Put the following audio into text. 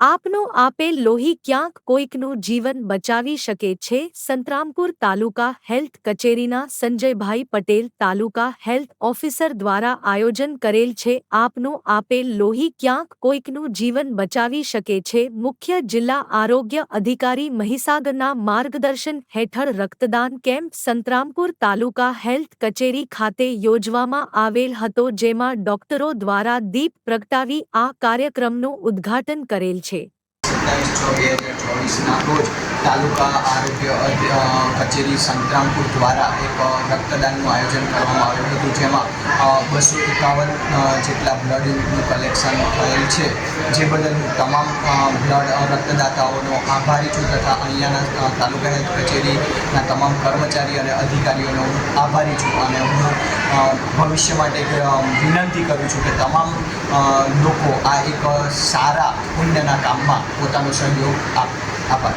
આપનું આપેલ લોહી ક્યાંક કોઈકનું જીવન બચાવી શકે છે. સંતરામપુર તાલુકા હેલ્થ કચેરીના સંજયભાઈ પટેલ તાલુકા હેલ્થ ઓફિસર દ્વારા આયોજન કરેલ છે. આપનું આપેલ લોહી ક્યાંક કોઈકનું જીવન બચાવી શકે છે. મુખ્ય જિલ્લા આરોગ્ય અધિકારી મહીસાગરના માર્ગદર્શન હેઠળ રક્તદાન કેમ્પ સંતરામપુર તાલુકા હેલ્થ કચેરી ખાતે યોજવામાં આવેલ હતો, જેમાં ડોક્ટરો દ્વારા દીપ પ્રગટાવી આ કાર્યક્રમનું ઉદ્ઘાટન કરેલ છે. 27/6/2024 રોજ તાલુકા આરોગ્ય કચેરી સંતરામપુર દ્વારા એક રક્તદાનનું આયોજન કરવામાં આવ્યું હતું, જેમાં 251 જેટલા બ્લડનું કલેક્શન થયેલ છે, જે બદલ હું તમામ બ્લડ રક્તદાતાઓનો આભારી છું તથા અહીંયાના તાલુકા હેલ્થ કચેરીના તમામ કર્મચારી અને અધિકારીઓનો હું આભારી છું. અને હું ભવિષ્ય માટે વિનંતી કરું છું કે તમામ લોકો આ એક સારા પુણ્યના કામમાં પોતાનો સહયોગ આપે. આભાર.